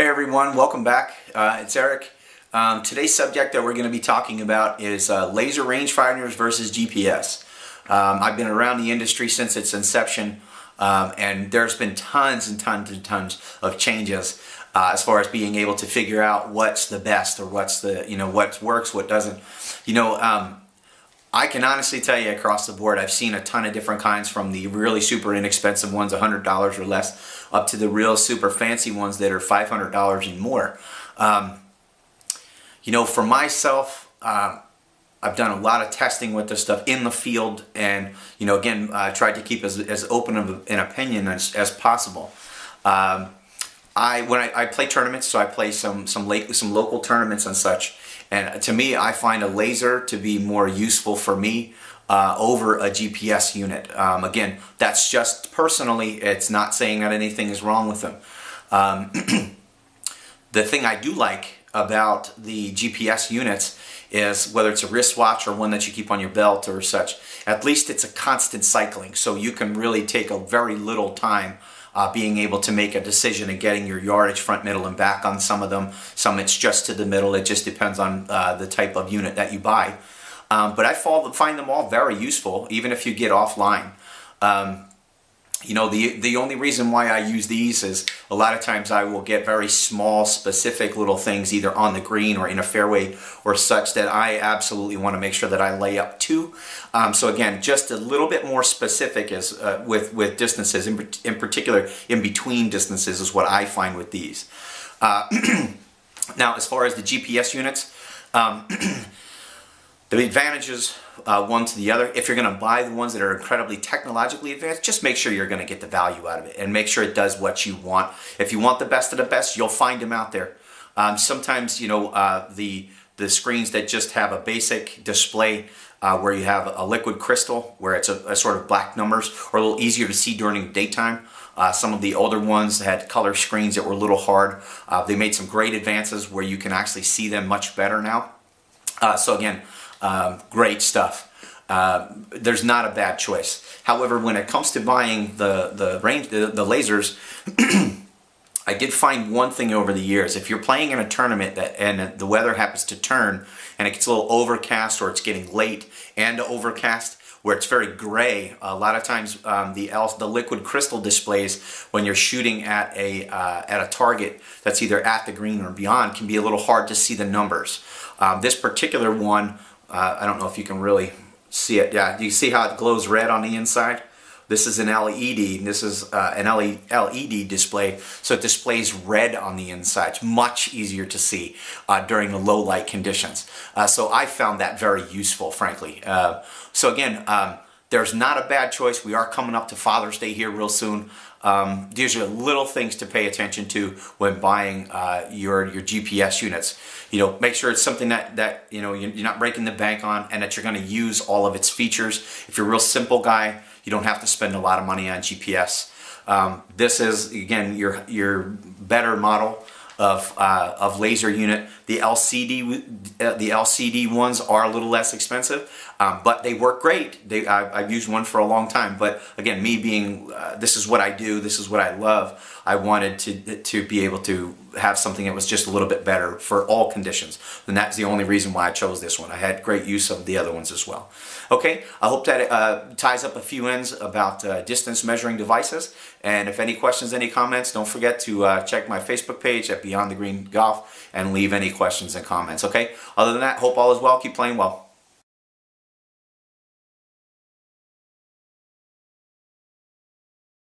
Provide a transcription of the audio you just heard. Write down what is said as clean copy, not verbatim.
Hey everyone, welcome back. It's Eric. Today's subject that we're going to be talking about is laser rangefinders versus GPS. I've been around the industry since its inception, and there's been tons and tons of changes as far as being able to figure out what's the best or what's the what works, what doesn't. I can honestly tell you across the board, I've seen a ton of different kinds, from the really super inexpensive ones, $100 or less, up to the real super fancy ones that are $500 and more. For myself, I've done a lot of testing with this stuff in the field, and again, tried to keep as open of an opinion as possible. When I play tournaments, so I play some local tournaments and such. And to me, I find a laser to be more useful for me over a GPS unit. Again, that's just personally, it's not saying that anything is wrong with them. The thing I do like about the GPS units is, whether it's a wristwatch or one that you keep on your belt or such, at least it's a constant cycling, so you can really take a very little time being able to make a decision and getting your yardage front, middle, and back on some of them. Some it's just to the middle. It just depends on the type of unit that you buy. But I find them all very useful, even if you get offline. The only reason why I use these is a lot of times I will get very small, specific little things either on the green or in a fairway or such that I absolutely want to make sure that I lay up to. So again, just a little bit more specific as with distances, in particular in between distances, is what I find with these. Now, as far as the GPS units, the advantages one to the other. If you're going to buy the ones that are incredibly technologically advanced, just make sure you're going to get the value out of it and make sure it does what you want. If you want the best of the best, you'll find them out there. Sometimes, the screens that just have a basic display where you have a liquid crystal, where it's a sort of black numbers, or a little easier to see during the daytime. Some of the older ones had color screens that were a little hard. They made some great advances where you can actually see them much better now. So again, great stuff. There's not a bad choice. However, when it comes to buying the lasers, I did find one thing over the years. If you're playing in a tournament and the weather happens to turn and it gets a little overcast, or it's getting late and overcast, where it's very gray, a lot of times the liquid crystal displays, when you're shooting at a target that's either at the green or beyond, can be a little hard to see the numbers. This particular one, I don't know if you can really see it. Yeah, you see how it glows red on the inside? This is an LED, and this is an LED display, so it displays red on the inside. It's much easier to see during the low light conditions. So I found that very useful, frankly. So again, there's not a bad choice. We are coming up to Father's Day here real soon. These are little things to pay attention to when buying your GPS units. Make sure it's something that you're not breaking the bank on, and that you're going to use all of its features. If you're a real simple guy, you don't have to spend a lot of money on GPS. This is, again, your better model of laser unit. The LCD ones are a little less expensive, but they work great. I've used one for a long time. But again, me being this is what I do, this is what I love, I wanted to be able to have something that was just a little bit better for all conditions. And that's the only reason why I chose this one. I had great use of the other ones as well. Okay, I hope that ties up a few ends about distance measuring devices. And if any questions, any comments, don't forget to check my Facebook page at Beyond the Green Golf and leave any questions and comments. Okay, other than that, hope all is well. Keep playing well.